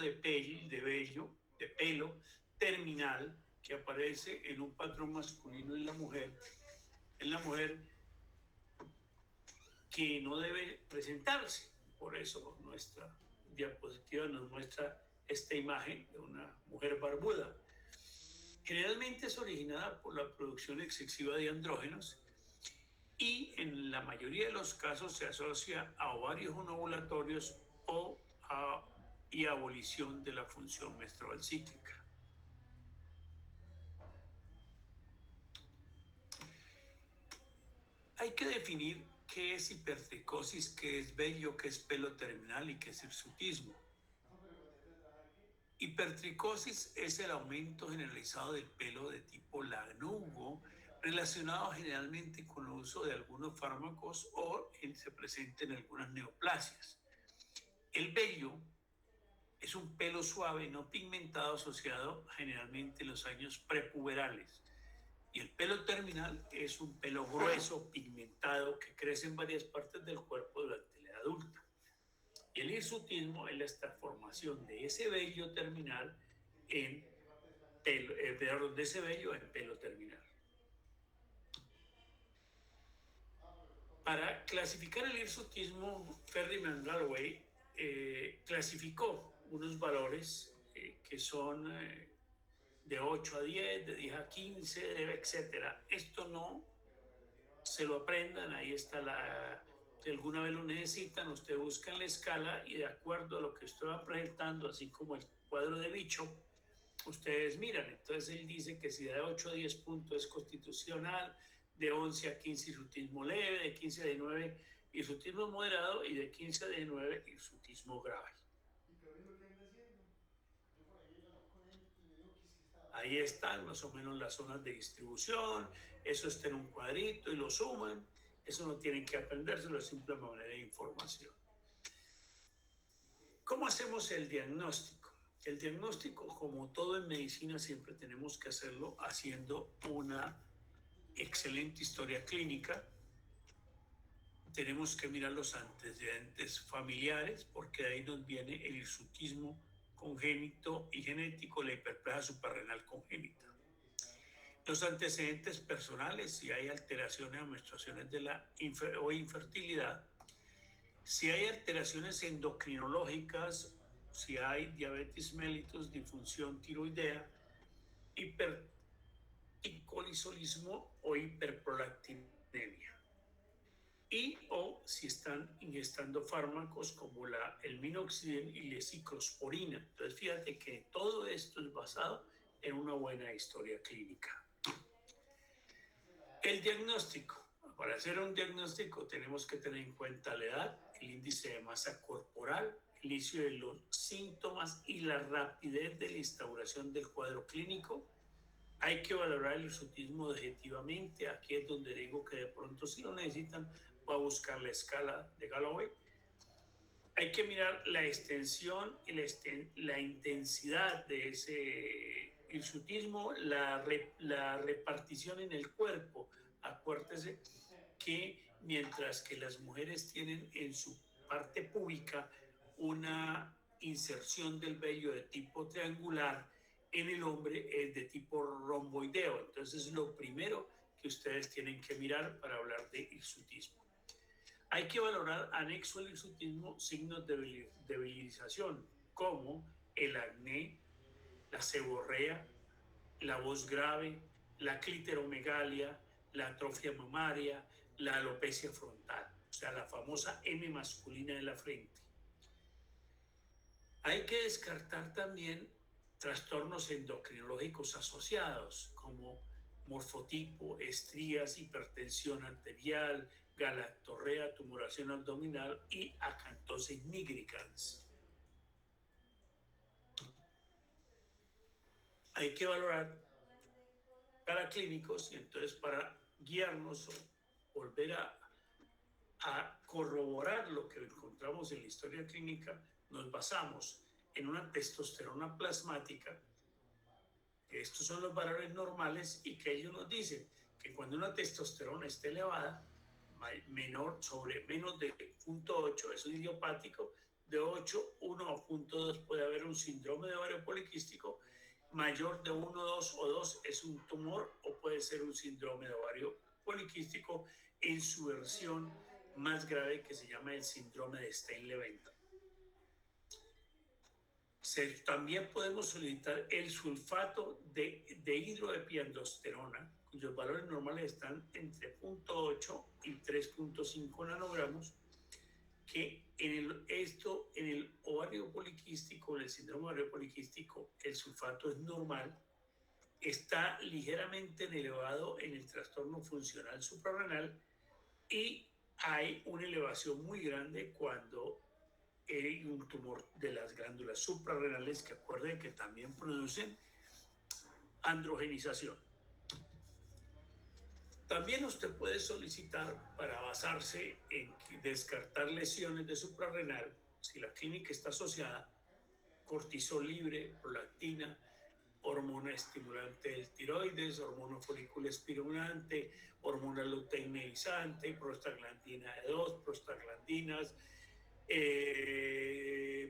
de pelo terminal que aparece en un patrón masculino en la mujer que no debe presentarse. Por eso nuestra diapositiva nos muestra esta imagen de una mujer barbuda. Generalmente es originada por la producción excesiva de andrógenos y en la mayoría de los casos se asocia a ovarios ovulatorios y abolición de la función menstrual cíclica. Hay que definir qué es hipertricosis, qué es vello, qué es pelo terminal y qué es hirsutismo. Hipertricosis es el aumento generalizado del pelo de tipo lanugo, relacionado generalmente con el uso de algunos fármacos o se presenta en algunas neoplasias. El vello es un pelo suave, no pigmentado, asociado generalmente en los años prepuberales. Y el pelo terminal es un pelo grueso, pigmentado, que crece en varias partes del cuerpo durante la edad adulta. Y el hirsutismo es la transformación de ese vello terminal en pelo, de ese vello en pelo terminal. Para clasificar el hirsutismo, Ferdinand Gallwey clasificó unos valores que son de 8 a 10, de 10 a 15, etc. Esto no se lo aprendan, ahí está si alguna vez lo necesitan, usted busca en la escala y de acuerdo a lo que estoy presentando, así como el cuadro de bicho, ustedes miran. Entonces él dice que si de 8 a 10 puntos es constitucional, de 11 a 15 hirsutismo leve, de 15 a 19 hirsutismo moderado y de 15 a 19 hirsutismo grave. Ahí están más o menos las zonas de distribución, eso está en un cuadrito y lo suman, eso no tienen que aprendérselo, es simplemente manera de información. ¿Cómo hacemos el diagnóstico? El diagnóstico, como todo en medicina, siempre tenemos que hacerlo haciendo una excelente historia clínica. Tenemos que mirar los antecedentes familiares, porque de ahí nos viene el hirsutismo congénito y genético, la hiperplasia suprarrenal congénita. Los antecedentes personales, si hay alteraciones o menstruaciones o infertilidad, si hay alteraciones endocrinológicas, si hay diabetes mellitus, disfunción tiroidea, hiperticolisolismo o hiperprolactinemia. Y o si están ingestando fármacos como el minoxidil y la ciclosporina. Entonces fíjate que todo esto es basado en una buena historia clínica. El diagnóstico. Para hacer un diagnóstico tenemos que tener en cuenta la edad, el índice de masa corporal, el inicio de los síntomas y la rapidez de la instauración del cuadro clínico. Hay que valorar el hirsutismo objetivamente. Aquí es donde digo que de pronto si lo necesitan va a buscar la escala de Gallwey. Hay que mirar la extensión y la intensidad de ese hirsutismo, la repartición en el cuerpo. Acuérdese que mientras que las mujeres tienen en su parte púbica una inserción del vello de tipo triangular, en el hombre es de tipo romboideo. Entonces, lo primero que ustedes tienen que mirar para hablar de hirsutismo. Hay que valorar anexo al hirsutismo signos de debilitación, como el acné, la seborrea, la voz grave, la cliteromegalia, la atrofia mamaria, la alopecia frontal, o sea, la famosa M masculina de la frente. Hay que descartar también trastornos endocrinológicos asociados, como morfotipo, estrías, hipertensión arterial, galactorrea, tumoración abdominal y acantosis nigricans. Hay que valorar para clínicos y entonces para guiarnos o volver a corroborar lo que encontramos en la historia clínica, nos basamos en una testosterona plasmática. Estos son los valores normales y que ellos nos dicen que cuando una testosterona esté elevada, menor sobre menos de 0.8, eso es idiopático, de 8, 1.2 puede haber un síndrome de ovario poliquístico, mayor de 1, 2 o 2 es un tumor o puede ser un síndrome de ovario poliquístico en su versión más grave que se llama el síndrome de Stein-Leventa. También podemos solicitar el sulfato de hidroepiandrosterona, cuyos valores normales están entre 0.8 y 3.5 nanogramos, que en el ovario poliquístico, en el síndrome ovario poliquístico, el sulfato es normal, está ligeramente elevado en el trastorno funcional suprarrenal y hay una elevación muy grande cuando hay un tumor de las glándulas suprarrenales, que acuerden que también producen androgenización. También usted puede solicitar, para basarse en descartar lesiones de suprarrenal, si la clínica está asociada, cortisol libre, prolactina, hormona estimulante del tiroides, hormona folículo estimulante, hormona luteinizante, prostaglandina E2, prostaglandinas,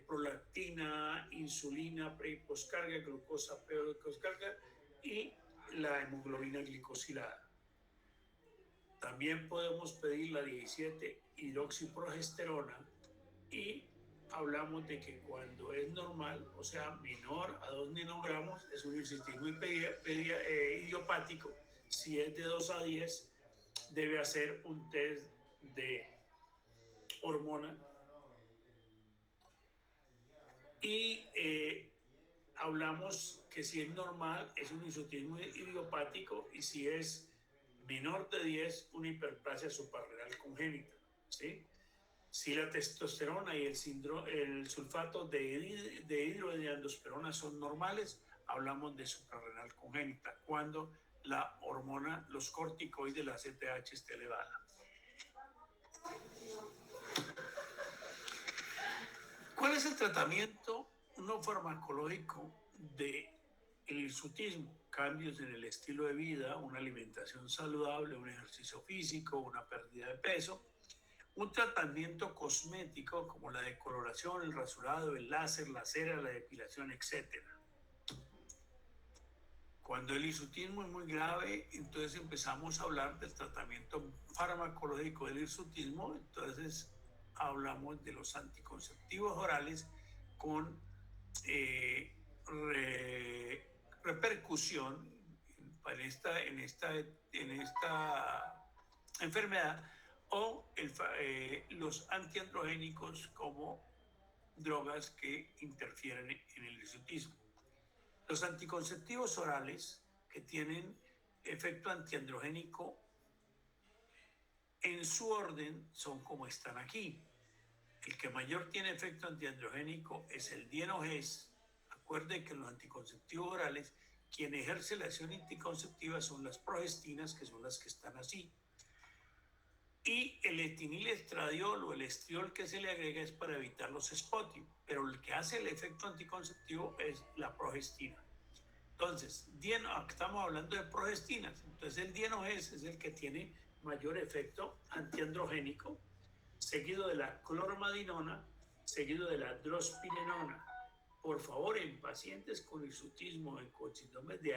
prolactina, insulina pre y poscarga, glucosa pre y poscarga y la hemoglobina glicosilada. También podemos pedir la 17 hidroxiprogesterona y hablamos de que cuando es normal, o sea, menor a 2 nanogramos, es un hirsutismo idiopático. Si es de 2 a 10, debe hacer un test de hormona. Y hablamos que si es normal, es un hirsutismo idiopático, y si es menor de 10, una hiperplasia suprarrenal congénita, ¿sí? Si la testosterona y el sulfato de hidroepiandrosterona son normales, hablamos de suprarrenal congénita, cuando la hormona, los corticoides, la CTH, está elevada. ¿Cuál es el tratamiento no farmacológico del hirsutismo? Cambios en el estilo de vida, una alimentación saludable, un ejercicio físico, una pérdida de peso, un tratamiento cosmético como la decoloración, el rasurado, el láser, la cera, la depilación, etc. Cuando el hirsutismo es muy grave, entonces empezamos a hablar del tratamiento farmacológico del hirsutismo. Entonces hablamos de los anticonceptivos orales con repercusión en esta enfermedad, o los antiandrogénicos como drogas que interfieren en el hirsutismo. Los anticonceptivos orales que tienen efecto antiandrogénico en su orden son como están aquí. El que mayor tiene efecto antiandrogénico es el Dienogest. Acuerde que en los anticonceptivos orales, quien ejerce la acción anticonceptiva son las progestinas, que son las que están así. Y el etinilestradiol o el estriol que se le agrega es para evitar los spotting, pero el que hace el efecto anticonceptivo es la progestina. Entonces, estamos hablando de progestinas. Entonces, el Dienogest es el que tiene mayor efecto antiandrogénico, seguido de la clormadinona, seguido de la drospirenona. Por favor, en pacientes con hirsutismo, con síndromes de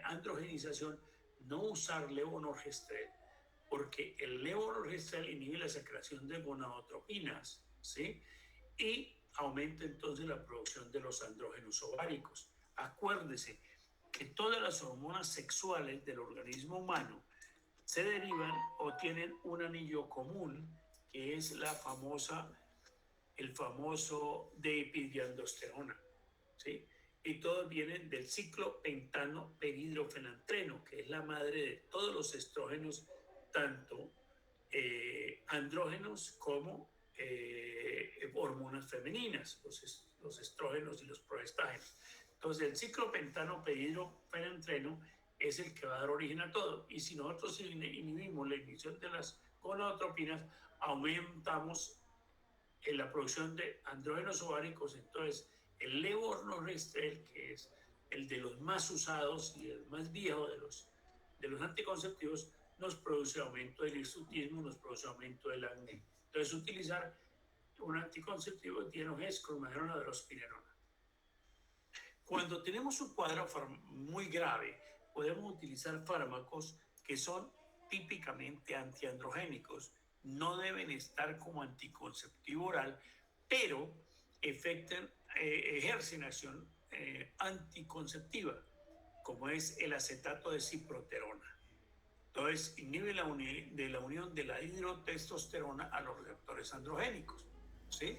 androgenización, no usar levonorgestrel, porque el levonorgestrel inhibe la secreción de gonadotropinas, ¿sí? Y aumenta entonces la producción de los andrógenos ováricos. Acuérdese que todas las hormonas sexuales del organismo humano se derivan o tienen un anillo común, que es el famoso diepiandrosterona, ¿sí? Y todos vienen del ciclo pentano peridrofenantreno, que es la madre de todos los estrógenos, tanto andrógenos como hormonas femeninas, los estrógenos y los progestágenos. Entonces, el ciclo pentano peridrofenantreno es el que va a dar origen a todo. Y si nosotros inhibimos la inhibición de las gonadotropinas, aumentamos la producción de andrógenos ováricos. Entonces, el levonorgestrel, que es el de los más usados y el más viejo de los anticonceptivos, nos produce aumento del hirsutismo, nos produce aumento del acné. Entonces, utilizar un anticonceptivo es dienogés, clomidogrona, drospirenona. Cuando tenemos un cuadro muy grave, podemos utilizar fármacos que son típicamente antiandrogénicos. No deben estar como anticonceptivo oral, pero ejercen acción anticonceptiva, como es el acetato de ciproterona. Entonces, inhibe la unión de la hidrotestosterona a los receptores androgénicos, ¿sí?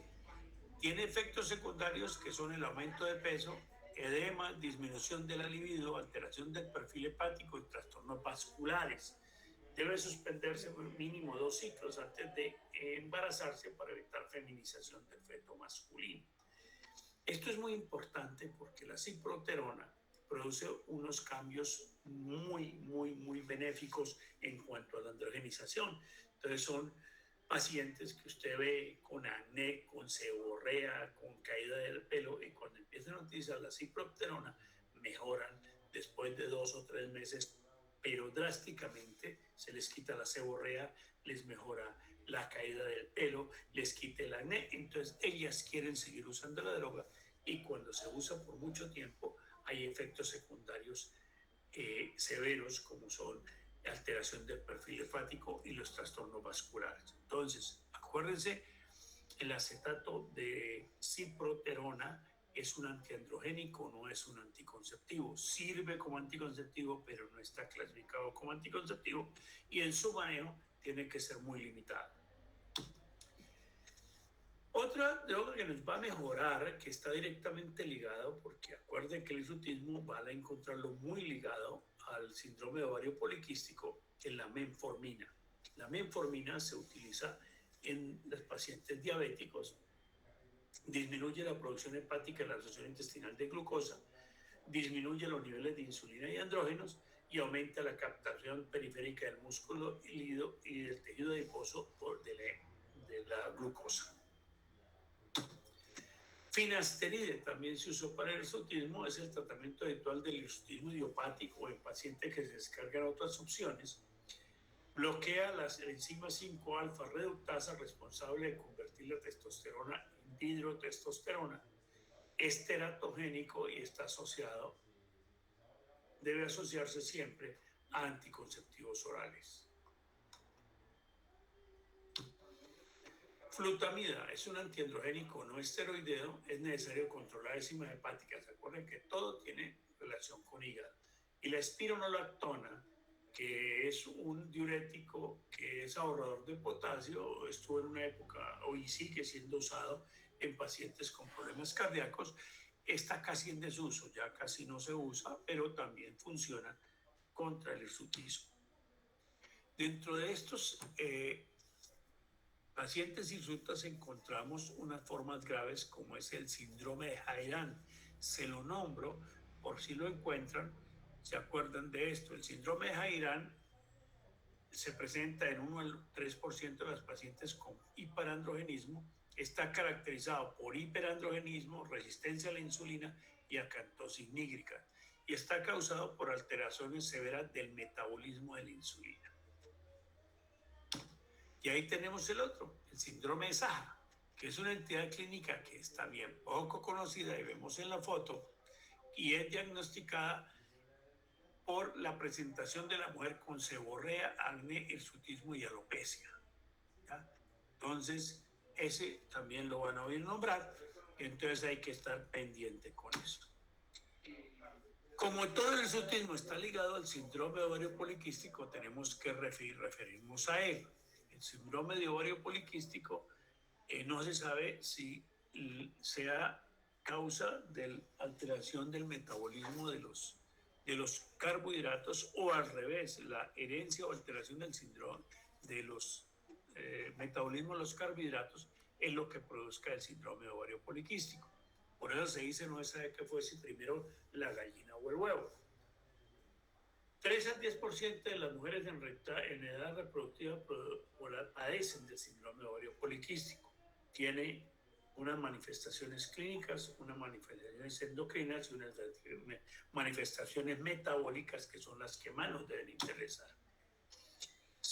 Tiene efectos secundarios que son el aumento de peso, edema, disminución de la libido, alteración del perfil hepático y trastornos vasculares. Debe suspenderse mínimo 2 ciclos antes de embarazarse para evitar feminización del feto masculino. Esto es muy importante porque la ciproterona produce unos cambios muy benéficos en cuanto a la androgenización. Entonces son pacientes que usted ve con acné, con seborrea, con caída del pelo, y cuando empiezan a utilizar la ciproterona mejoran después de 2 o 3 meses, pero drásticamente. Se les quita la seborrea, les mejora la caída del pelo, les quita el acné. Entonces ellas quieren seguir usando la droga, y cuando se usa por mucho tiempo hay efectos secundarios severos, como son la alteración del perfil hepático y los trastornos vasculares. Entonces, acuérdense, el acetato de ciproterona es un antiandrogénico, no es un anticonceptivo. Sirve como anticonceptivo, pero no está clasificado como anticonceptivo, y en su manejo tiene que ser muy limitado. Otra droga que nos va a mejorar, que está directamente ligado, porque acuerden que el hirsutismo van a encontrarlo muy ligado al síndrome de ovario poliquístico, es la metformina. La metformina se utiliza en los pacientes diabéticos, disminuye la producción hepática y la absorción intestinal de glucosa, disminuye los niveles de insulina y andrógenos, y aumenta la captación periférica del músculo hílido y del tejido adiposo de la glucosa. Finasteride también se usó para el hirsutismo, es el tratamiento habitual del hirsutismo idiopático en pacientes que se descargan otras opciones. Bloquea las enzimas 5-alfa reductasa, responsable de convertir la testosterona en dihidrotestosterona. Es teratogénico y está asociado, debe asociarse siempre a anticonceptivos orales. Flutamida es un antiandrogénico no esteroideo, es necesario controlar enzimas hepáticas. Recuerden que todo tiene relación con hígado. Y la espironolactona, que es un diurético que es ahorrador de potasio, estuvo en una época, hoy sigue siendo usado en pacientes con problemas cardíacos, está casi en desuso, ya casi no se usa, pero también funciona contra el hirsutismo. Dentro de estos pacientes hirsutas encontramos unas formas graves, como es el síndrome de Jairán. Se lo nombro por si lo encuentran, se acuerdan de esto. El síndrome de Jairán se presenta en 1 al 3% de las pacientes con hiperandrogenismo. Está caracterizado por hiperandrogenismo, resistencia a la insulina y acantosis nígrica, y está causado por alteraciones severas del metabolismo de la insulina. Y ahí tenemos el otro, el síndrome de Saja, que es una entidad clínica que está bien poco conocida, y vemos en la foto, y es diagnosticada por la presentación de la mujer con seborrea, acné, hirsutismo y alopecia, ¿ya? Entonces, ese también lo van a oír nombrar, entonces hay que estar pendiente con eso. Como todo el hirsutismo está ligado al síndrome de ovario poliquístico, tenemos que referirnos a él. El síndrome de ovario poliquístico no se sabe si sea causa de la alteración del metabolismo de los carbohidratos, o al revés, la herencia o alteración del síndrome de los metabolismo de los carbohidratos es lo que produzca el síndrome de ovario poliquístico. Por eso se dice, no se sabe qué fue, si primero la gallina o el huevo. 3 al 10% de las mujeres en edad reproductiva padecen del síndrome de ovario poliquístico. Tiene unas manifestaciones clínicas, unas manifestaciones endocrinas y unas manifestaciones metabólicas, que son las que más nos deben interesar.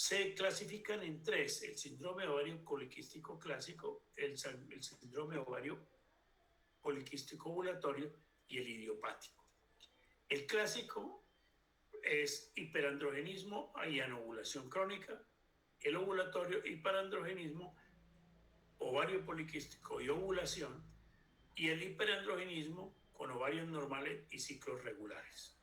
Se clasifican en tres: el síndrome ovario poliquístico clásico, el síndrome ovario poliquístico ovulatorio y el idiopático. El clásico es hiperandrogenismo y anovulación crónica. El ovulatorio, hiperandrogenismo, ovario poliquístico y ovulación. Y el hiperandrogenismo con ovarios normales y ciclos regulares.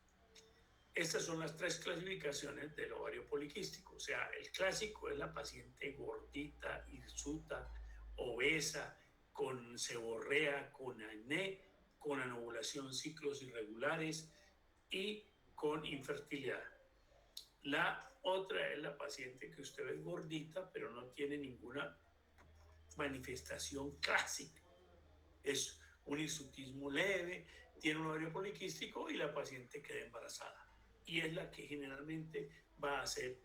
Estas son las tres clasificaciones del ovario poliquístico. O sea, el clásico es la paciente gordita, hirsuta, obesa, con seborrea, con acné, con anovulación, ciclos irregulares y con infertilidad. La otra es la paciente que usted ve gordita, pero no tiene ninguna manifestación clásica. Es un hirsutismo leve, tiene un ovario poliquístico y la paciente queda embarazada. Y es la que generalmente va a hacer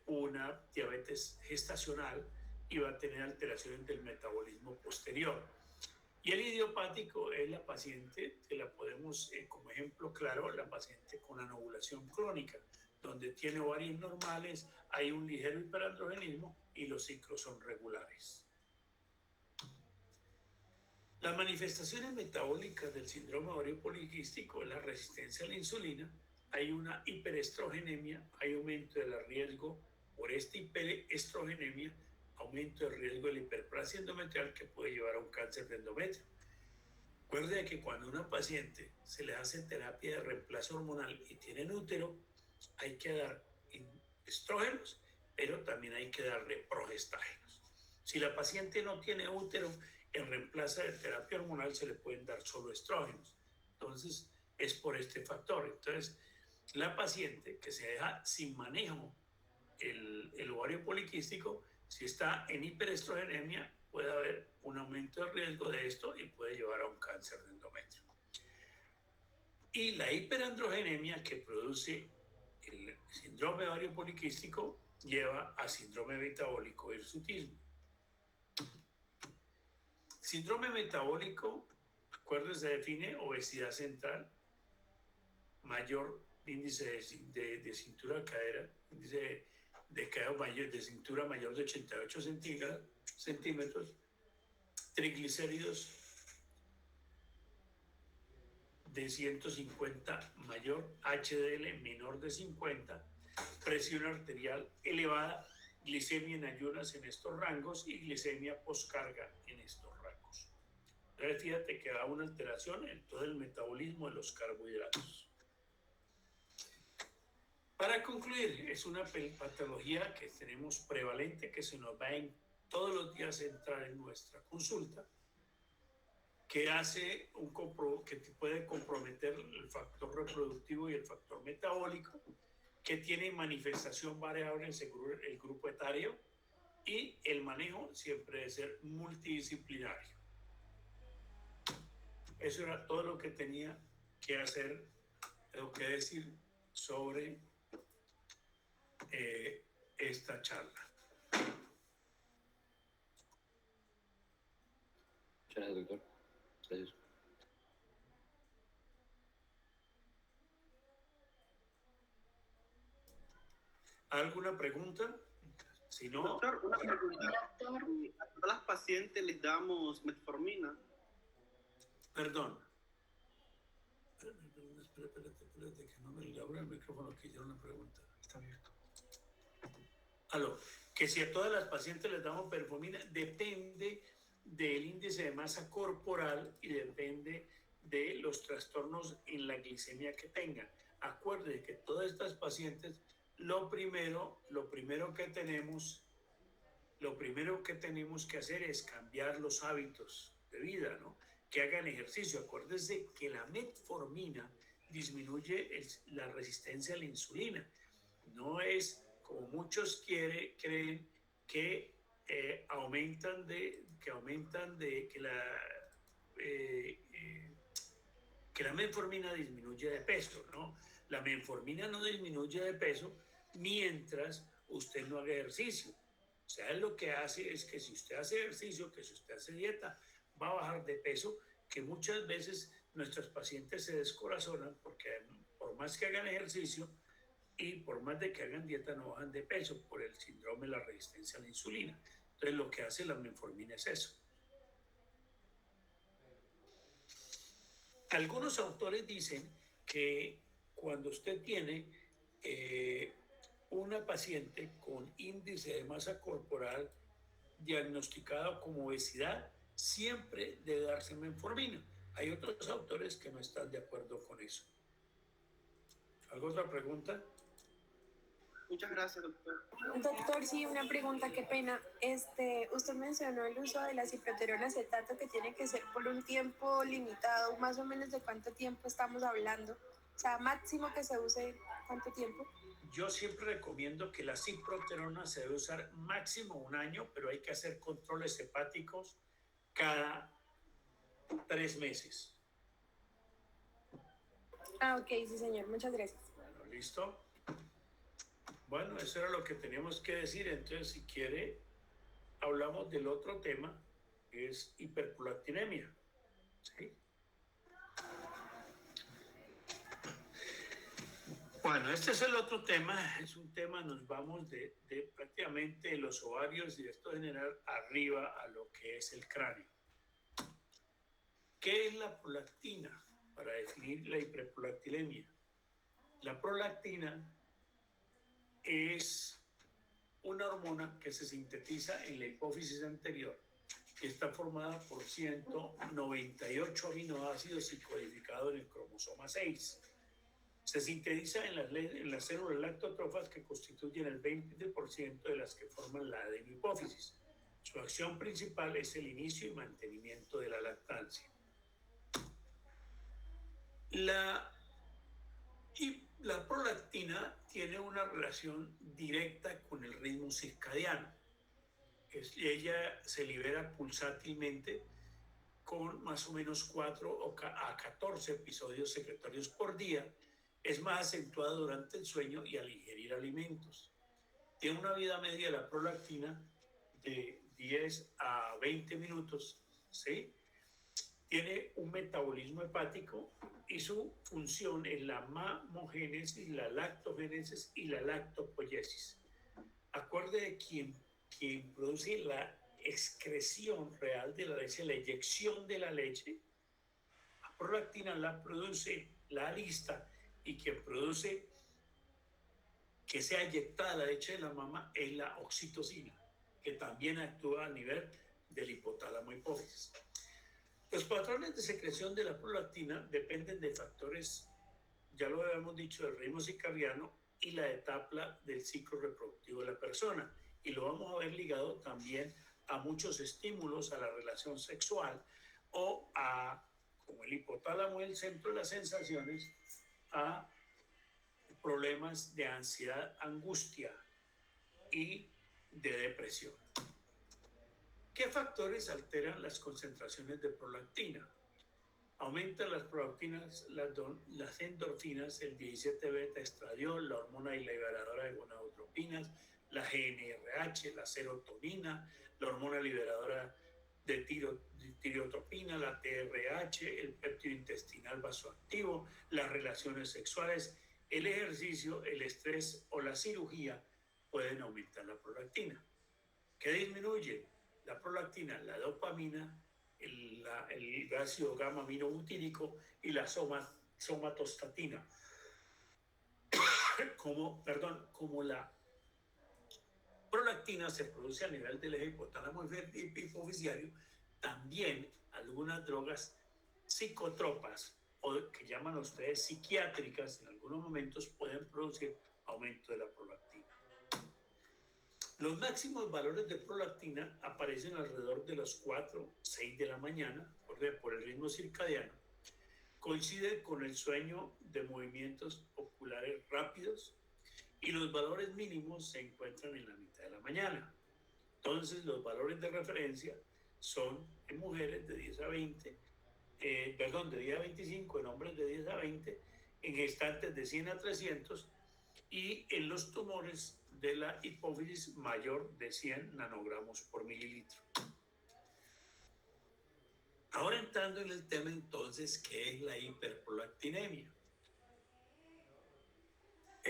una diabetes gestacional y va a tener alteraciones del metabolismo posterior. Y el idiopático es la paciente que la podemos, como ejemplo claro, la paciente con anovulación crónica, donde tiene ovarios normales, hay un ligero hiperandrogenismo y los ciclos son regulares. Las manifestaciones metabólicas del síndrome ovario poliquístico es la resistencia a la insulina, hay una hiperestrogenemia, hay aumento del riesgo por esta hiperestrogenemia, aumento del riesgo de la hiperplasia endometrial que puede llevar a un cáncer de endometrio. Recuerde que cuando a una paciente se le hace terapia de reemplazo hormonal y tiene útero, hay que dar estrógenos, pero también hay que darle progestágenos. Si la paciente no tiene útero, en reemplazo de terapia hormonal se le pueden dar solo estrógenos. Entonces, es por este factor. Entonces, la paciente que se deja sin manejo el ovario poliquístico, si está en hiperestrogenemia, puede haber un aumento de riesgo de esto y puede llevar a un cáncer de endometrio. Y la hiperandrogenemia que produce el síndrome ovario poliquístico lleva a síndrome metabólico hirsutismo. Síndrome metabólico, recuerden, se define obesidad central, mayor índice de cintura-cadera, índice de cadera mayor, de cintura mayor de 88 centímetros, triglicéridos de 150 mayor, HDL menor de 50, presión arterial elevada, glicemia en ayunas en estos rangos y glicemia postcarga en estos rangos. Entonces, fíjate que da una alteración en todo el metabolismo de los carbohidratos. Para concluir, es una patología que tenemos prevalente, que se nos va en todos los días a entrar en nuestra consulta, que hace que puede comprometer el factor reproductivo y el factor metabólico, que tiene manifestación variable según el grupo etario, y el manejo siempre debe ser multidisciplinario. Eso era todo lo que tenía que hacer, lo que decir sobre esta charla. Muchas gracias, doctor. Gracias. ¿Alguna pregunta? Si no... Doctor, una pregunta. A todas las pacientes les damos metformina. Perdón. Espérate, que no me abra el micrófono, que ya una pregunta. Está abierto. Aló, que si a todas las pacientes les damos metformina, depende del índice de masa corporal y depende de los trastornos en la glicemia que tengan. Acuérdense que todas estas pacientes, lo primero que tenemos que hacer es cambiar los hábitos de vida, ¿no? Que hagan ejercicio. Acuérdense que la metformina disminuye la resistencia a la insulina. No es como muchos creen que que la metformina disminuye de peso, ¿no? La metformina no disminuye de peso mientras usted no haga ejercicio. O sea, lo que hace es que si usted hace ejercicio, que si usted hace dieta, va a bajar de peso, que muchas veces nuestros pacientes se descorazonan porque por más que hagan ejercicio y por más de que hagan dieta no bajan de peso por el síndrome de la resistencia a la insulina. Entonces lo que hace la metformina es eso. Algunos autores dicen que cuando usted tiene una paciente con índice de masa corporal diagnosticado como obesidad, siempre debe darse metformina. Hay otros autores que no están de acuerdo con eso. ¿Alguna otra pregunta? Muchas gracias, doctor. Doctor, sí, una pregunta, qué pena. Usted mencionó el uso de la ciproterona acetato que tiene que ser por un tiempo limitado, más o menos de cuánto tiempo estamos hablando. O sea, máximo que se use, ¿cuánto tiempo? Yo siempre recomiendo que la ciproterona se debe usar máximo 1 año, pero hay que hacer controles hepáticos cada 3 meses. Ah, ok, sí, señor. Muchas gracias. Bueno, ¿listo? Bueno, eso era lo que teníamos que decir. Entonces, si quiere, hablamos del otro tema, que es hiperprolactinemia. ¿Sí? Bueno, este es el otro tema. Es un tema, nos vamos de prácticamente los ovarios y de esto general arriba a lo que es el cráneo. ¿Qué es la prolactina? Para definir la hiperprolactinemia. La prolactina es una hormona que se sintetiza en la hipófisis anterior, que está formada por 198 aminoácidos y codificado en el cromosoma 6. Se sintetiza en las células lactotrofas que constituyen el 20% de las que forman la adenohipófisis. Su acción principal es el inicio y mantenimiento de la lactancia. La prolactina tiene una relación directa con el ritmo circadiano. Ella se libera pulsátilmente con más o menos 4 a 14 episodios secretorios por día. Es más acentuada durante el sueño y al ingerir alimentos. Tiene una vida media de la prolactina de 10 a 20 minutos, ¿sí? Tiene un metabolismo hepático y su función es la mamogénesis, la lactogénesis y la lactopoiesis. Acuerde de quien produce la excreción real de la leche, la eyección de la leche. La prolactina la produce la alista y quien produce que sea eyectada la leche de la mama es la oxitocina, que también actúa a nivel del hipotálamo hipófisis. Los patrones de secreción de la prolactina dependen de factores, ya lo habíamos dicho, del ritmo circadiano y la etapa del ciclo reproductivo de la persona. Y lo vamos a ver ligado también a muchos estímulos a la relación sexual o a, como el hipotálamo es el centro de las sensaciones, a problemas de ansiedad, angustia y de depresión. ¿Qué factores alteran las concentraciones de prolactina? Aumentan las prolactinas, las endorfinas, el 17-beta-estradiol, la hormona liberadora de gonadotropinas, la GnRH, la serotonina, la hormona liberadora de tirotropina, la TRH, el péptido intestinal vasoactivo, las relaciones sexuales, el ejercicio, el estrés o la cirugía pueden aumentar la prolactina. ¿Qué disminuye la prolactina? La dopamina, el ácido gamma aminobutírico y la somatostatina. Como la prolactina se produce a nivel del eje hipotálamo hipofisiario, también algunas drogas psicotropas o que llaman ustedes psiquiátricas en algunos momentos pueden producir aumento de la prolactina. Los máximos valores de prolactina aparecen alrededor de los 4, 6 de la mañana por el ritmo circadiano. Coincide con el sueño de movimientos oculares rápidos y los valores mínimos se encuentran en la mitad de la mañana. Entonces, los valores de referencia son en mujeres de 10 a 20, de 10 a 25, en hombres de 10 a 20, en gestantes de 100 a 300 y en los tumores de la hipófisis mayor de 100 nanogramos por mililitro. Ahora entrando en el tema entonces, ¿qué es la hiperprolactinemia?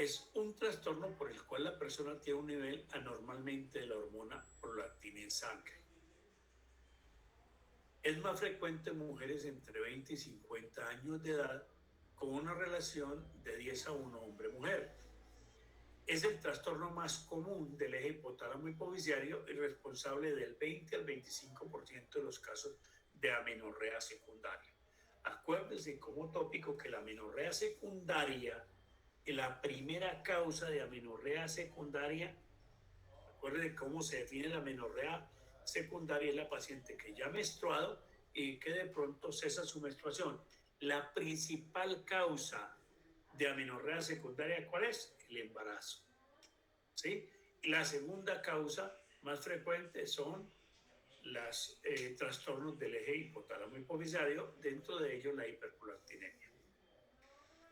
es un trastorno por el cual la persona tiene un nivel anormalmente de la hormona prolactina en sangre. Es más frecuente en mujeres entre 20 y 50 años de edad con una relación de 10 a 1 hombre-mujer. Es el trastorno más común del eje hipotálamo hipoficiario y responsable del 20 al 25% de los casos de amenorrea secundaria. Acuérdense como tópico que la amenorrea secundaria, la primera causa de amenorrea secundaria, acuérdense cómo se define la amenorrea secundaria, es la paciente que ya ha menstruado y que de pronto cesa su menstruación. La principal causa de amenorrea secundaria, ¿cuál es? El embarazo. ¿Sí? La segunda causa más frecuente son los trastornos del eje hipotálamo hipoficiario, dentro de ellos la hiperprolactinemia.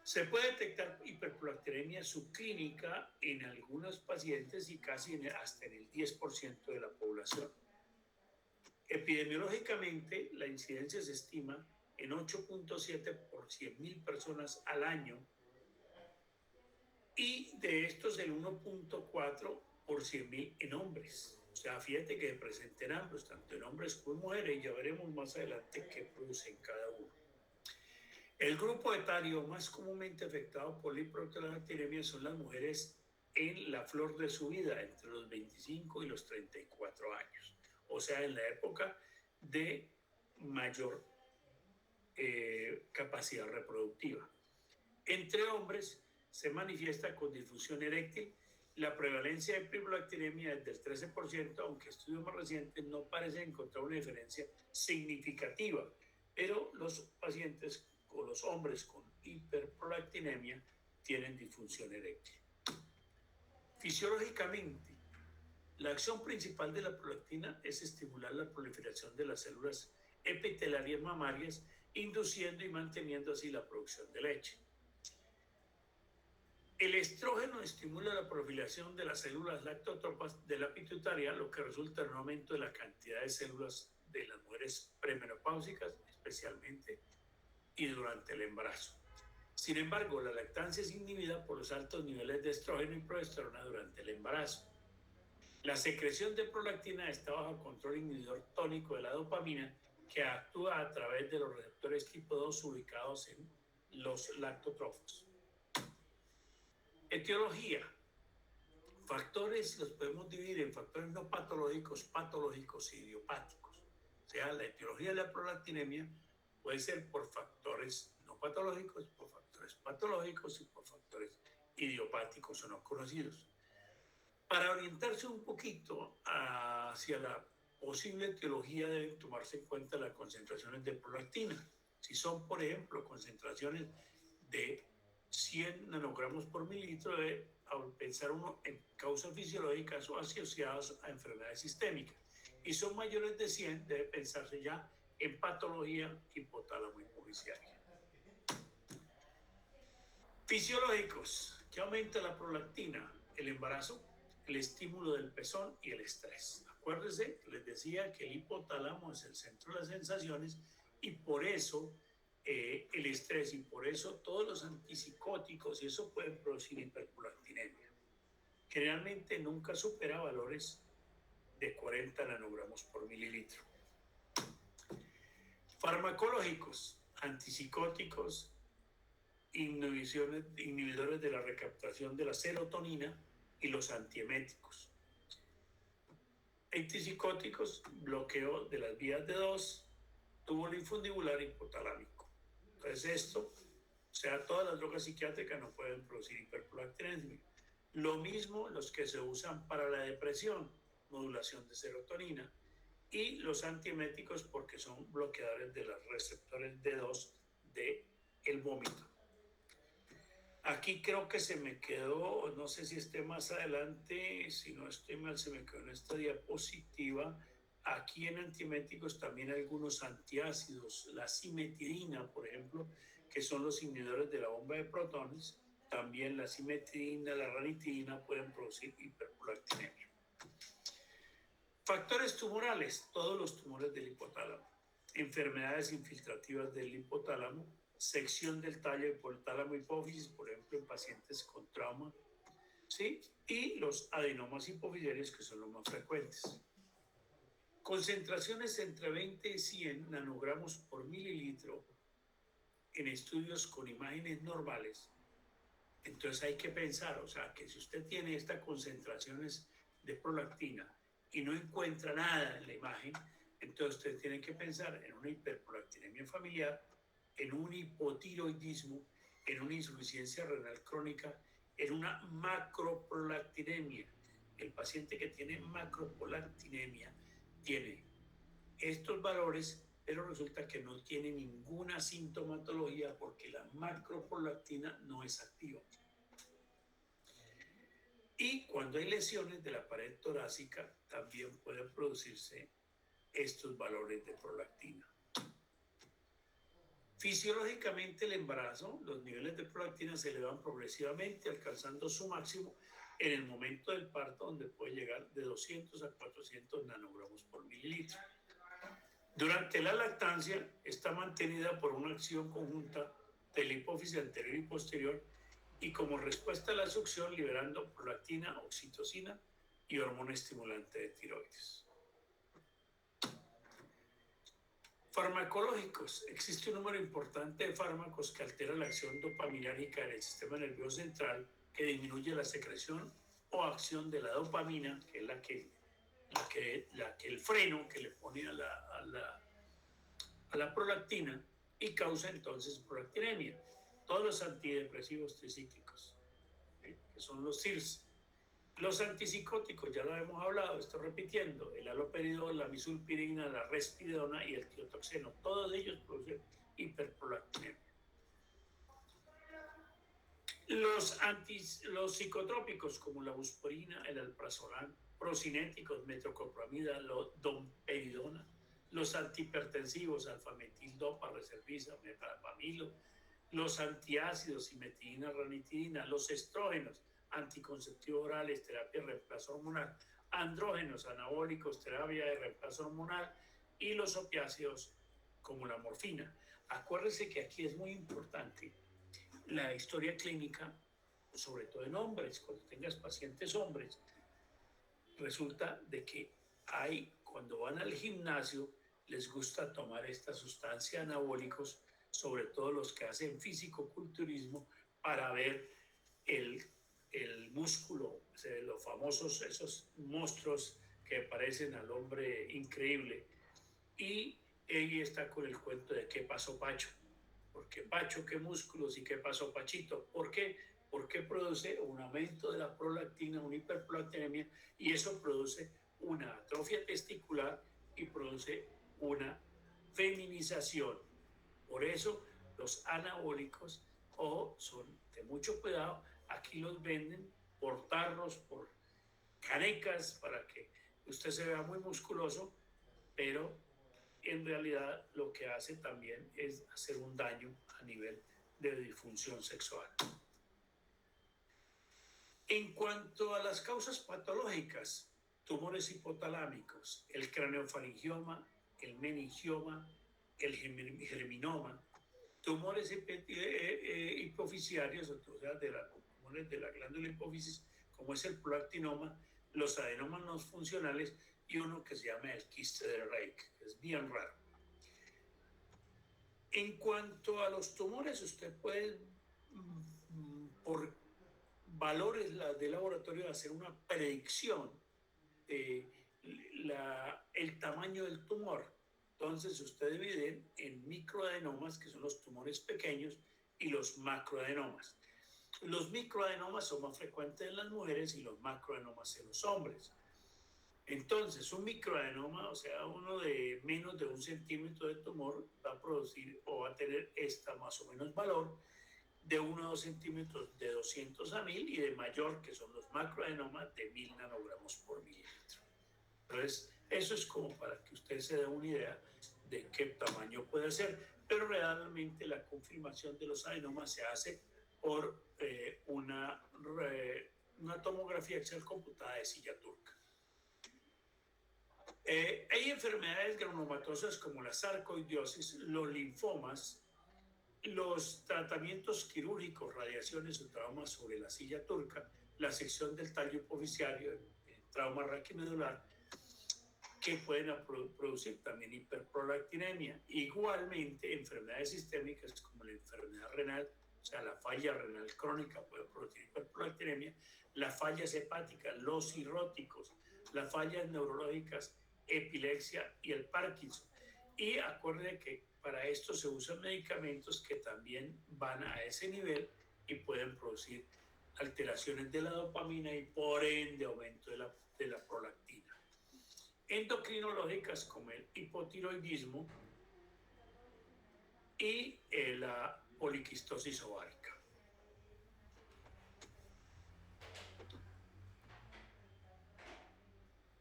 Se puede detectar hiperprolactinemia subclínica en algunos pacientes y casi hasta en el 10% de la población. Epidemiológicamente, la incidencia se estima en 8.7 por 100.000 personas al año, y de estos el 1.4 por 100.000 en hombres. O sea, fíjate que presenten ambos, tanto en hombres como en mujeres, y ya veremos más adelante qué producen cada uno. El grupo etario más comúnmente afectado por la hiperprolactinemia son las mujeres en la flor de su vida, entre los 25 y los 34 años, o sea, en la época de mayor capacidad reproductiva. Entre hombres se manifiesta con disfunción eréctil. La prevalencia de hiperprolactinemia es del 13%, aunque estudios más recientes no parecen encontrar una diferencia significativa, pero los pacientes o los hombres con hiperprolactinemia tienen disfunción eréctil. Fisiológicamente, la acción principal de la prolactina es estimular la proliferación de las células epitelarias mamarias, induciendo y manteniendo así la producción de leche. El estrógeno estimula la proliferación de las células lactotropas de la pituitaria, lo que resulta en un aumento de la cantidad de células de las mujeres premenopáusicas, especialmente, y durante el embarazo. Sin embargo, la lactancia es inhibida por los altos niveles de estrógeno y progesterona durante el embarazo. La secreción de prolactina está bajo control inhibidor tónico de la dopamina, que actúa a través de los receptores tipo 2 ubicados en los lactótrofos. Etiología. Factores los podemos dividir en factores no patológicos, patológicos y idiopáticos. O sea, la etiología de la prolactinemia puede ser por factores no patológicos, por factores patológicos y por factores idiopáticos o no conocidos. Para orientarse un poquito hacia la posible etiología deben tomarse en cuenta las concentraciones de prolactina. Si son, por ejemplo, concentraciones de 100 nanogramos por mililitro, debe pensar uno en causas fisiológicas o asociadas a enfermedades sistémicas. Y son mayores de 100, debe pensarse ya en patología hipotálamo hipoficiaria. Fisiológicos. ¿Qué aumenta la prolactina? El embarazo, el estímulo del pezón y el estrés. Acuérdense, les decía que el hipotálamo es el centro de las sensaciones, y por eso el estrés, y por eso todos los antipsicóticos y eso pueden producir hiperprolactinemia. Generalmente nunca supera valores de 40 nanogramos por mililitro. Farmacológicos, antipsicóticos, inhibidores de la recaptación de la serotonina y los antieméticos. Antipsicóticos, bloqueo de las vías de 2, tubo linfonodular hipotalámico. Entonces esto, o sea, todas las drogas psiquiátricas no pueden producir hiperprolactinemia. Lo mismo los que se usan para la depresión, modulación de serotonina, y los antieméticos porque son bloqueadores de los receptores D2 del vómito. Aquí creo que se me quedó, no sé si esté más adelante, si no estoy mal, se me quedó en esta diapositiva. Aquí en antieméticos también hay algunos antiácidos, la simetirina, por ejemplo, que son los inhibidores de la bomba de protones. También la simetirina, la ranitidina pueden producir hiperprolactinemia. Factores tumorales, todos los tumores del hipotálamo. Enfermedades infiltrativas del hipotálamo, sección del tallo hipotálamo hipófisis, por ejemplo, en pacientes con trauma, ¿sí? Y los adenomas hipofisarios, que son los más frecuentes. Concentraciones entre 20 y 100 nanogramos por mililitro en estudios con imágenes normales. Entonces hay que pensar, o sea, que si usted tiene estas concentraciones de prolactina y no encuentra nada en la imagen, entonces usted tiene que pensar en una hiperprolactinemia familiar, en un hipotiroidismo, en una insuficiencia renal crónica, en una macroprolactinemia. El paciente que tiene macroprolactinemia tiene estos valores, pero resulta que no tiene ninguna sintomatología porque la macroprolactina no es activa. Y cuando hay lesiones de la pared torácica, también pueden producirse estos valores de prolactina. Fisiológicamente, el embarazo, los niveles de prolactina se elevan progresivamente, alcanzando su máximo en el momento del parto, donde puede llegar de 200 a 400 nanogramos por mililitro. Durante la lactancia está mantenida por una acción conjunta de la hipófisis anterior y posterior y como respuesta a la succión liberando prolactina, oxitocina y hormona estimulante de tiroides. Farmacológicos. Existe un número importante de fármacos que alteran la acción dopaminérgica en el sistema nervioso central, que disminuye la secreción o acción de la dopamina, que es el freno que le pone a la prolactina y causa entonces prolactinemia. Todos los antidepresivos tricíclicos, ¿sí? Que son los SIRS. Los antipsicóticos, ya lo hemos hablado, estoy repitiendo, el haloperidol, la misulpirina, la respidona y el tiotoxeno, todos ellos producen hiperprolactinemia. Los psicotrópicos como la busporina, el alprazolam, procinéticos, metoclopramida, domperidona, los antihipertensivos, alfametildopa, reservisa, metrapamilo, los antiácidos, simetilina, ranitidina, los estrógenos, anticonceptivos orales, terapia de reemplazo hormonal, andrógenos, anabólicos, terapia de reemplazo hormonal y los opiáceos como la morfina. Acuérdense que aquí es muy importante la historia clínica, sobre todo en hombres. Cuando tengas pacientes hombres, resulta de que cuando van al gimnasio, les gusta tomar esta sustancia anabólicos, sobre todo los que hacen fisicoculturismo, para ver el músculo, o sea, los famosos, esos monstruos que parecen al hombre increíble. Y ella está con el cuento de qué pasó Pacho. Porque Pacho, qué músculos, y qué pasó Pachito. ¿Por qué? Porque produce un aumento de la prolactina, una hiperprolactinemia, y eso produce una atrofia testicular y produce una feminización. Por eso los anabólicos son de mucho cuidado. Aquí los venden por tarros, por canecas, para que usted se vea muy musculoso, pero en realidad lo que hace también es hacer un daño a nivel de disfunción sexual. En cuanto a las causas patológicas, tumores hipotalámicos, el craneofaringioma, el meningioma, el germinoma, tumores hipofisiarios, o sea, tumores de la glándula hipófisis, como es el prolactinoma, los adenomas no funcionales y uno que se llama el quiste de Reich, que es bien raro. En cuanto a los tumores, usted puede, por valores de laboratorio, hacer una predicción de el tamaño del tumor. Entonces usted divide en microadenomas, que son los tumores pequeños, y los macroadenomas. Los microadenomas son más frecuentes en las mujeres y los macroadenomas en los hombres. Entonces, un microadenoma, o sea, uno de menos de 1 centímetro de tumor, va a producir o va a tener más o menos valor, de 1 a 2 centímetros de 200 a 1000, y de mayor, que son los macroadenomas, de 1000 nanogramos por mililitro. Entonces, eso es como para que usted se dé una idea de qué tamaño puede ser, pero realmente la confirmación de los adenomas se hace por una tomografía axial computada de silla turca. Hay enfermedades granulomatosas como la sarcoidosis, los linfomas, Los tratamientos quirúrgicos, radiaciones o traumas sobre la silla turca, la sección del tallo hipoficiario, trauma raquimedular, que pueden producir también hiperprolactinemia. Igualmente, enfermedades sistémicas como la enfermedad renal, o sea, la falla renal crónica puede producir hiperprolactinemia, las fallas hepáticas, los cirróticos, las fallas neurológicas, epilepsia y el Parkinson. Y acuérdense que para esto se usan medicamentos que también van a ese nivel y pueden producir alteraciones de la dopamina y por ende aumento de la prolactina. Endocrinológicas como el hipotiroidismo y la poliquistosis ovárica.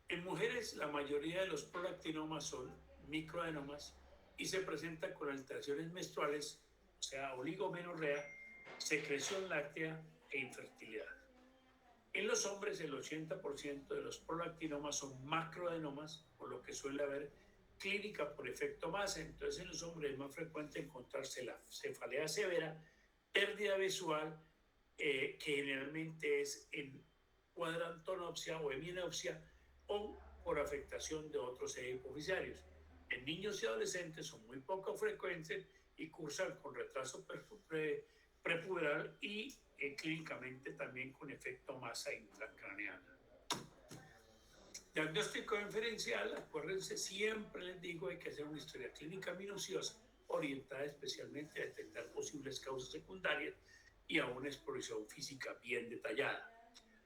En mujeres, la mayoría de los prolactinomas son microadenomas y se presentan con alteraciones menstruales, o sea, oligomenorrea, secreción láctea e infertilidad. En los hombres, el 80% de los prolactinomas son macroadenomas, por lo que suele haber clínica por efecto masa. Entonces, en los hombres es más frecuente encontrarse la cefalea severa, pérdida visual, que generalmente es en cuadrantonopsia o heminopsia o por afectación de otros ejes hipoficiarios. En niños y adolescentes son muy poco frecuentes y cursan con retraso prepuberal y clínicamente también con efecto masa intracraneal. Diagnóstico diferencial, acuérdense, siempre les digo, hay que hacer una historia clínica minuciosa, orientada especialmente a detectar posibles causas secundarias y a una exploración física bien detallada.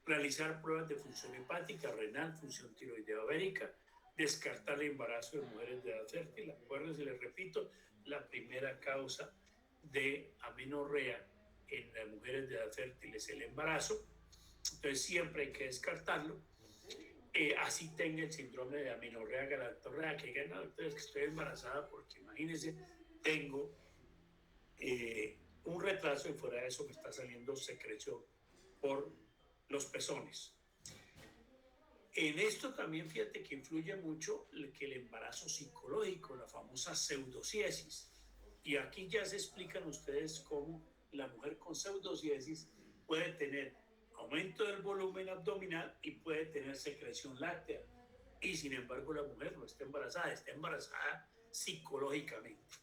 Realizar pruebas de función hepática, renal, función tiroidea ovérica, descartar el embarazo de mujeres de edad fértil. Acuérdense, les repito, la primera causa de amenorrea en las mujeres de edad fértil es el embarazo, entonces siempre hay que descartarlo. Así tenga el síndrome de amenorrea galactorrea, que digan, no, entonces que estoy embarazada porque imagínense, tengo un retraso y fuera de eso me está saliendo secreción por los pezones. En esto también fíjate que influye mucho que el embarazo psicológico, la famosa pseudociesis. Y aquí ya se explican ustedes cómo la mujer con pseudociesis puede tener aumento del volumen abdominal y puede tener secreción láctea. Y sin embargo la mujer no está embarazada psicológicamente.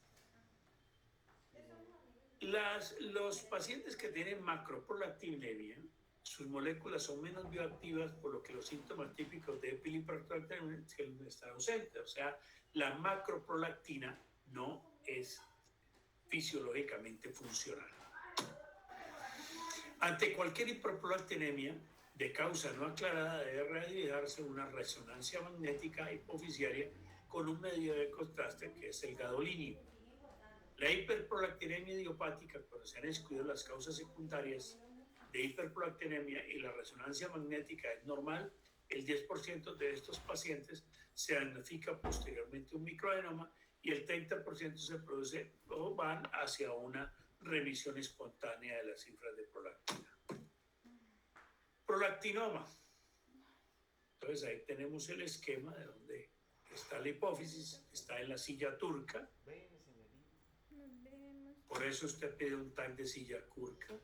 Los pacientes que tienen macroprolactinemia, sus moléculas son menos bioactivas, por lo que los síntomas típicos de hiperprolactinemia están ausentes. O sea, la macroprolactina no es fisiológicamente funcional. Ante cualquier hiperprolactinemia de causa no aclarada, debe realizarse una resonancia magnética hipoficiaria con un medio de contraste que es el gadolinio. La hiperprolactinemia idiopática, cuando se han excluido las causas secundarias de hiperprolactinemia y la resonancia magnética es normal, el 10% de estos pacientes se diagnostica posteriormente un microadenoma y el 30% se produce o van hacia una remisión espontánea de las cifras de prolactina. Prolactinoma. Entonces ahí tenemos el esquema de donde está la hipófisis, está en la silla turca. Por eso usted pide un tag de silla turca.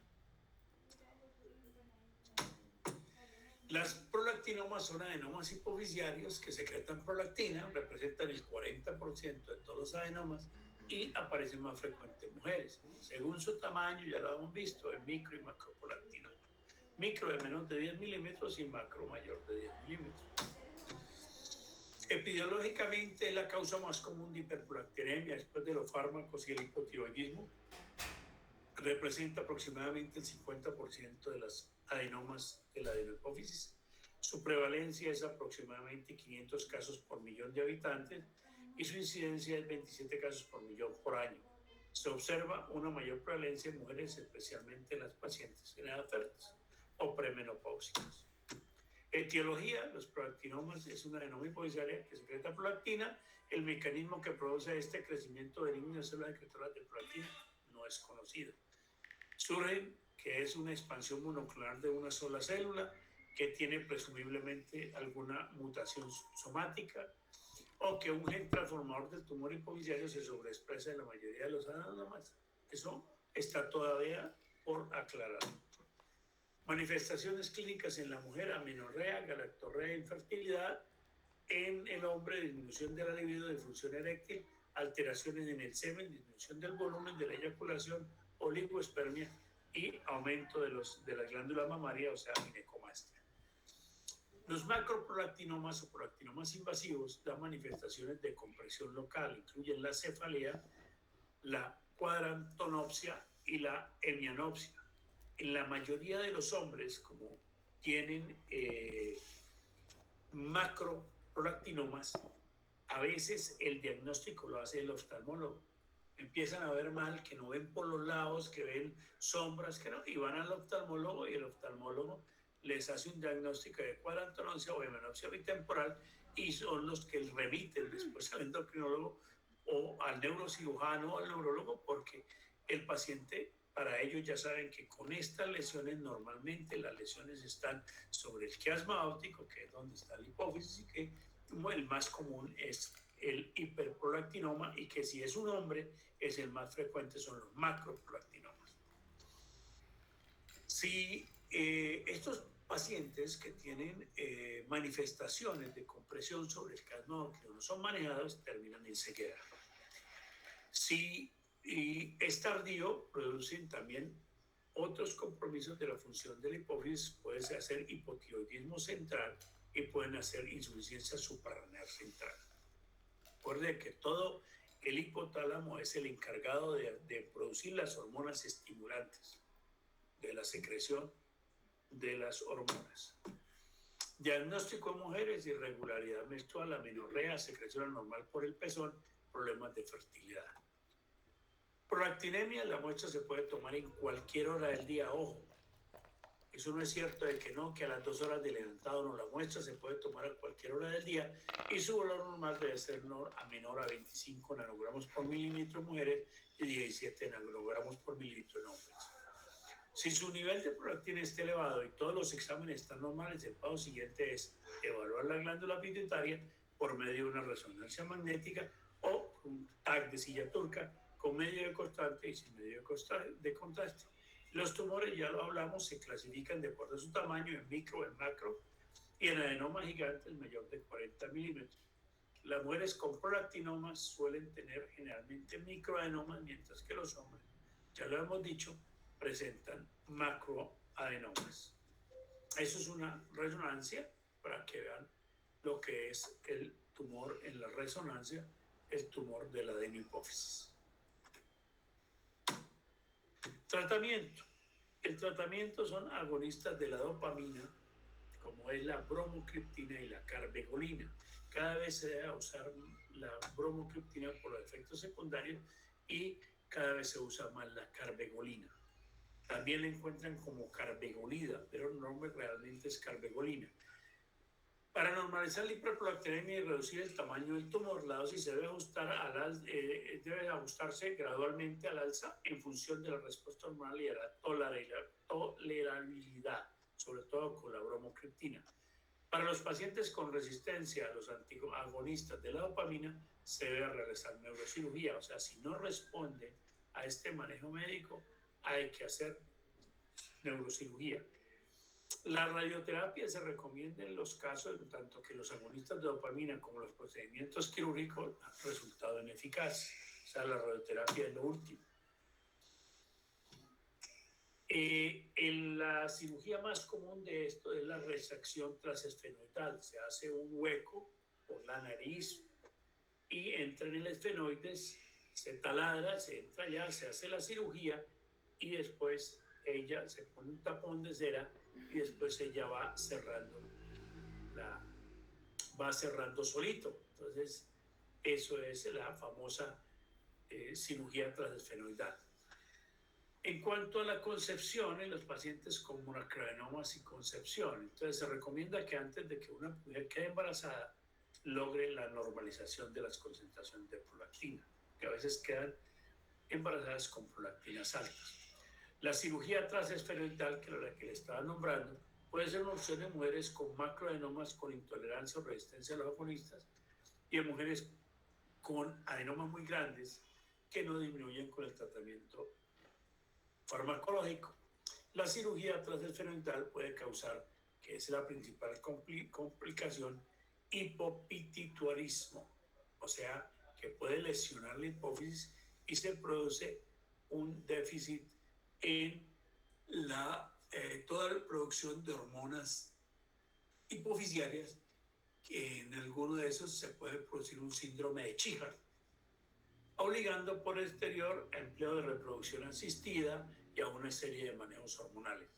Las prolactinomas son adenomas hipoficiarios que secretan prolactina, representan el 40% de todos los adenomas y aparecen más frecuentes en mujeres. Según su tamaño, ya lo hemos visto, en micro y macroprolactina. Micro de menos de 10 milímetros y macro mayor de 10 milímetros. Epidemiológicamente es la causa más común de hiperprolactinemia después de los fármacos y el hipotiroidismo. Representa aproximadamente el 50% de las adenomas de la adenohipófisis. Su prevalencia es aproximadamente 500 casos por millón de habitantes y su incidencia es 27 casos por millón por año. Se observa una mayor prevalencia en mujeres, especialmente en las pacientes en edad fértil o premenopáusicas. Etiología: los prolactinomas es una adenoma hipoficiaria que secreta prolactina. El mecanismo que produce este crecimiento benigno de células secretoras de prolactina no es conocido. Surgen que es una expansión monoclonal de una sola célula que tiene presumiblemente alguna mutación somática, o que un gen transformador del tumor hipoficiario se sobreexpresa en la mayoría de los adenomas. Eso está todavía por aclarar. Manifestaciones clínicas en la mujer: amenorrea, galactorrea, infertilidad. En el hombre, disminución de la libido, disfunción eréctil, alteraciones en el semen, disminución del volumen de la eyaculación, oligospermia y aumento de la glándula mamaria, o sea, ginecomastia. Los macroprolactinomas o prolactinomas invasivos dan manifestaciones de compresión local, incluyen la cefalea, la cuadrantonopsia y la hemianopsia. En la mayoría de los hombres, como tienen macroprolactinomas, a veces el diagnóstico lo hace el oftalmólogo. Empiezan a ver mal, que no ven por los lados, que ven sombras, que no, y van al oftalmólogo y el oftalmólogo les hace un diagnóstico de cuadrantonopsia o hemianopsia bitemporal y son los que remiten después al endocrinólogo o al neurocirujano o al neurólogo, porque el paciente, para ellos ya saben que con estas lesiones, normalmente las lesiones están sobre el quiasma óptico, que es donde está la hipófisis, y que el más común es el hiperprolactinoma, y que si es un hombre, es el más frecuente, son los macroprolactinomas. Si estos pacientes que tienen manifestaciones de compresión sobre el quiasma óptico no son manejados, terminan en ceguera. Si es tardío, producen también otros compromisos de la función de la hipófisis, puede hacer hipotiroidismo central y pueden hacer insuficiencia suprarrenal central. Recuerde que todo el hipotálamo es el encargado de producir las hormonas estimulantes, de la secreción de las hormonas. Diagnóstico en mujeres: irregularidad menstrual, amenorrea, secreción anormal por el pezón, problemas de fertilidad. Prolactinemia: la muestra se puede tomar en cualquier hora del día. Ojo, eso no es cierto de que no, que a las 2 horas de levantado no. La muestra se puede tomar a cualquier hora del día y su valor normal debe ser menor a 25 nanogramos por mililitro en mujeres y 17 nanogramos por mililitro en hombres. Si su nivel de prolactina está elevado y todos los exámenes están normales, el paso siguiente es evaluar la glándula pituitaria por medio de una resonancia magnética o un TAC de silla turca con medio de contraste y sin medio de contraste. Los tumores, ya lo hablamos, se clasifican de acuerdo a su tamaño, en micro, en macro, y en adenoma gigante, el mayor de 40 milímetros. Las mujeres con prolactinomas suelen tener generalmente microadenomas, mientras que los hombres, ya lo hemos dicho, presentan macroadenomas. Eso es una resonancia para que vean lo que es el tumor en la resonancia, el tumor de la adenohipófisis. Tratamiento. El tratamiento son agonistas de la dopamina, como es la bromocriptina y la carbegolina. Cada vez se debe usar la bromocriptina por los efectos secundarios y cada vez se usa más la carbegolina. También la encuentran como carbegolida, pero el nombre realmente es carbegolina. Para normalizar la hiperprolactinemia y reducir el tamaño del tumor, la dosis se debe ajustarse gradualmente al alza en función de la respuesta hormonal y de la tolerabilidad, sobre todo con la bromocriptina. Para los pacientes con resistencia a los antagonistas de la dopamina, se debe realizar neurocirugía. O sea, si no responde a este manejo médico, hay que hacer neurocirugía. La radioterapia se recomienda en los casos de tanto que los agonistas de dopamina como los procedimientos quirúrgicos han resultado ineficaces. O sea, la radioterapia es lo último. La cirugía más común de esto es la resección transesfenoidal. Se hace un hueco por la nariz y entra en el esfenoides, se taladra, se entra allá, se hace la cirugía y después ella se pone un tapón de cera y después ella va cerrando solito. Entonces, eso es la famosa cirugía transesfenoidal. En cuanto a la concepción, en los pacientes con monocroadenomas y concepción, entonces se recomienda que antes de que una mujer quede embarazada, logre la normalización de las concentraciones de prolactina, que a veces quedan embarazadas con prolactinas altas. La cirugía transesfenoidal, que era la que le estaba nombrando, puede ser una opción en mujeres con macroadenomas con intolerancia o resistencia a los agonistas y en mujeres con adenomas muy grandes que no disminuyen con el tratamiento farmacológico. La cirugía trasesfenoidal puede causar, que es la principal complicación, hipopituitarismo, o sea, que puede lesionar la hipófisis y se produce un déficit en toda la producción de hormonas hipofisiarias, que en alguno de esos se puede producir un síndrome de Chichard, obligando por el exterior a empleo de reproducción asistida y a una serie de manejos hormonales.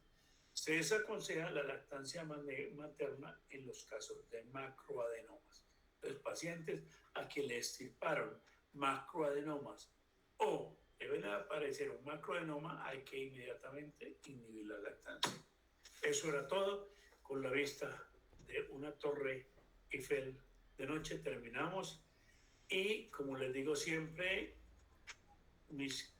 Se desaconseja la lactancia materna en los casos de macroadenomas. Los pacientes a quienes le extirparon macroadenomas o deben aparecer un macroadenoma, hay que inmediatamente inhibir la lactancia. Eso era todo. Con la vista de una torre Eiffel de noche terminamos. Y como les digo siempre, mis